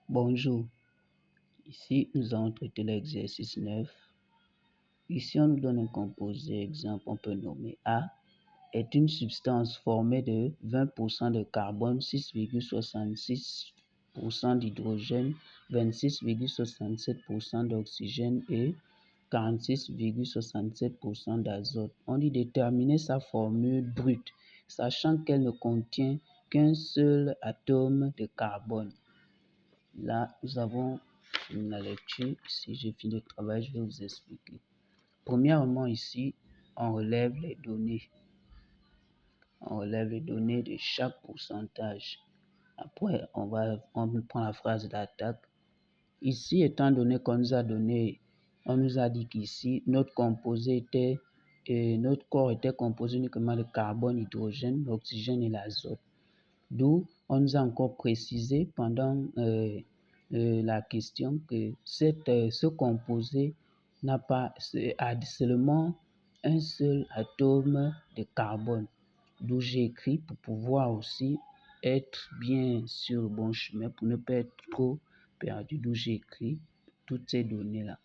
Bonjour, ici nous allons traiter l'exercice 9. Ici on nous donne un composé, exemple on peut nommer A, est une substance formée de 20% de carbone, 6,66% d'hydrogène, 26,67% d'oxygène et 46,67% d'azote. On dit déterminer sa formule brute, sachant qu'elle ne contient qu'un seul atome de carbone. Là, nous avons la lecture. Ici, j'ai fini le travail, je vais vous expliquer. Premièrement, ici, on relève les données. On relève les données de chaque pourcentage. Après, on prend la phrase d'attaque. Ici, étant donné qu'on nous a donné, on nous a dit qu'ici, notre corps était composé uniquement de carbone, hydrogène, l'oxygène et l'azote. D'où on nous a encore précisé pendant la question que ce composé a seulement un seul atome de carbone. D'où j'ai écrit pour pouvoir aussi être bien sur le bon chemin, pour ne pas être trop perdu. D'où j'ai écrit toutes ces données-là.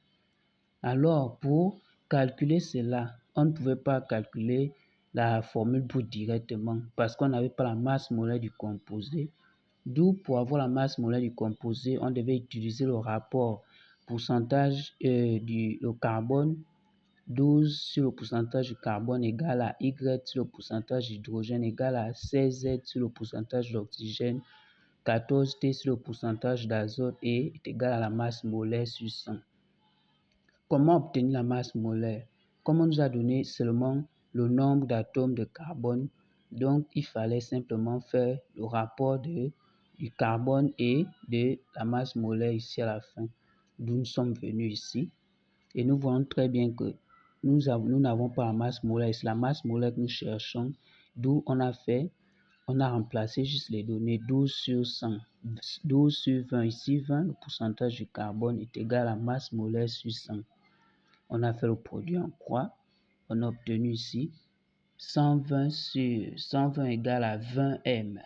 Alors, pour calculer cela, on ne pouvait pas calculer la formule brute directement parce qu'on n'avait pas la masse molaire du composé. D'où, pour avoir la masse molaire du composé, on devait utiliser le rapport pourcentage du carbone, 12 sur le pourcentage du carbone égal à Y sur le pourcentage d'hydrogène égal à 16Z sur le pourcentage d'oxygène, 14T sur le pourcentage d'azote et est égal à la masse molaire sur 100. Comment obtenir la masse molaire? Comme on nous a donné seulement le nombre d'atomes de carbone, donc il fallait simplement faire le rapport du carbone et de la masse molaire ici à la fin. D'où nous sommes venus ici. Et nous voyons très bien que nous n'avons pas la masse molaire. C'est la masse molaire que nous cherchons. D'où on a remplacé juste les données 12 sur 100. 12 sur 20. Ici, 20, le pourcentage du carbone est égal à la masse molaire sur 100. On a fait le produit en croix. On a obtenu ici 120 égale à 20 m.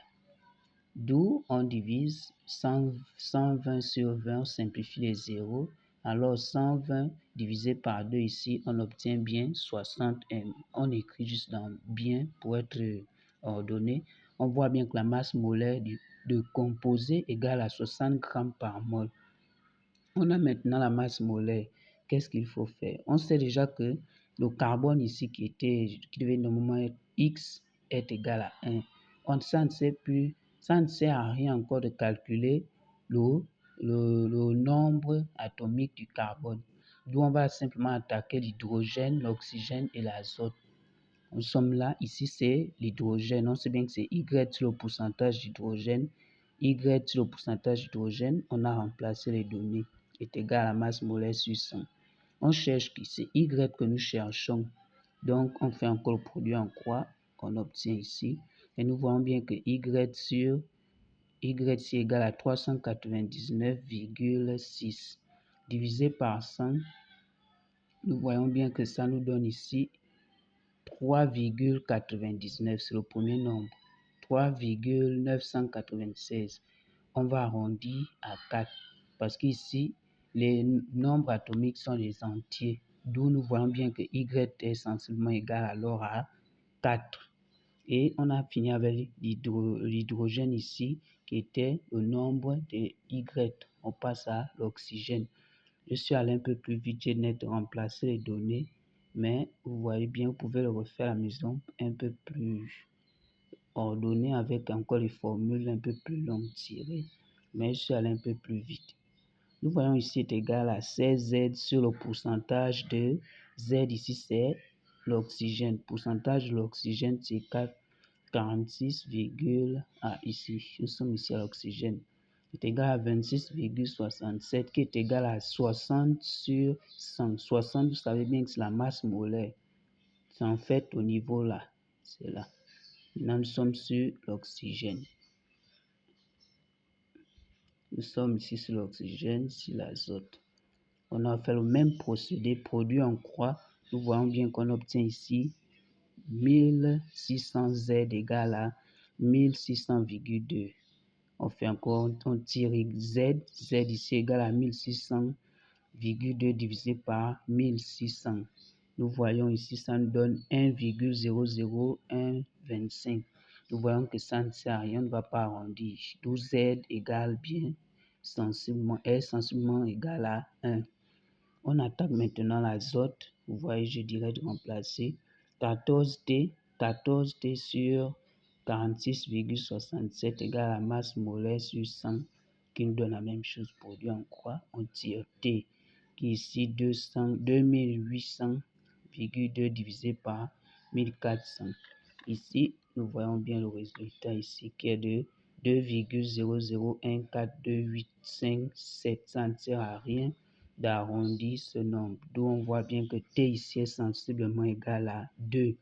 D'où on divise 120 sur 20, on simplifie les zéros. Alors 120 divisé par 2 ici, on obtient bien 60 m. On écrit juste dans bien pour être ordonné. On voit bien que la masse molaire de composé égale à 60 grammes par mol. On a maintenant la masse molaire. Qu'est-ce qu'il faut faire? On sait déjà que le carbone ici qui devait normalement être X est égal à 1. Ça ne sert à rien encore de calculer le nombre atomique du carbone. D'où on va simplement attaquer l'hydrogène, l'oxygène et l'azote. Nous sommes là, ici c'est l'hydrogène. On sait bien que c'est Y sur le pourcentage d'hydrogène. Y sur le pourcentage d'hydrogène, on a remplacé les données, est égal à la masse molaire sur 100. On cherche qui c'est Y que nous cherchons. Donc on fait encore le produit en croix qu'on obtient ici. Et nous voyons bien que Y c'est égal à 399,6 divisé par 100. Nous voyons bien que ça nous donne ici 3,99, c'est le premier nombre. 3,996. On va arrondir à 4 parce qu'ici, les nombres atomiques sont les entiers. D'où nous voyons bien que Y est sensiblement égal alors à 4. Et on a fini avec l'hydrogène ici qui était le nombre de Y. On passe à l'oxygène. Je suis allé un peu plus vite, j'ai net remplacé les données. Mais vous voyez bien, vous pouvez le refaire à la maison un peu plus ordonné avec encore les formules un peu plus longues tirées. Mais je suis allé un peu plus vite. Nous voyons ici est égal à 16Z sur le pourcentage de Z. Ici, c'est l'oxygène. Pourcentage de l'oxygène, c'est 46, ici. Nous sommes ici à l'oxygène. Est égal à 26,67 qui est égal à 60 sur 100. 60, vous savez bien que c'est la masse molaire. C'est en fait au niveau là. C'est là. Maintenant, nous sommes sur l'oxygène. Nous sommes ici sur l'oxygène, sur l'azote. On a fait le même procédé, produit en croix. Nous voyons bien qu'on obtient ici 1600 Z égale à 1600,2. On fait encore, on tire Z. Z ici égale à 1600,2 divisé par 1600. Nous voyons ici, ça nous donne 1,00125. Nous voyons que ça ne sert à rien, on ne va pas arrondir. D'où Z égale bien sensiblement, est sensiblement égal à 1. On attaque maintenant l'azote. Vous voyez, je dirais de remplacer 14T sur 46,67 égale à la masse molaire sur 100 qui nous donne la même chose. Produit en croix, on tire T qui est ici 2800,2 divisé par 1400. Ici, nous voyons bien le résultat ici qui est de 2,0014285,7. Ça ne sert à rien d'arrondir ce nombre. D'où on voit bien que T ici est sensiblement égal à 2.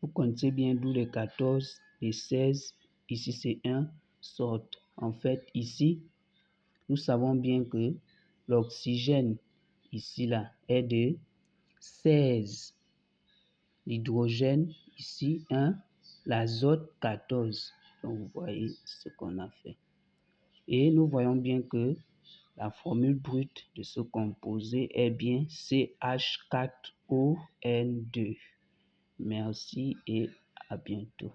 Vous comptez bien d'où les 14, les 16, ici c'est 1, sortent. En fait, ici, nous savons bien que l'oxygène, ici là, est de 16. L'hydrogène, ici 1, l'azote 14. Donc vous voyez ce qu'on a fait. Et nous voyons bien que la formule brute de ce composé est bien CH4ON2. Merci et à bientôt.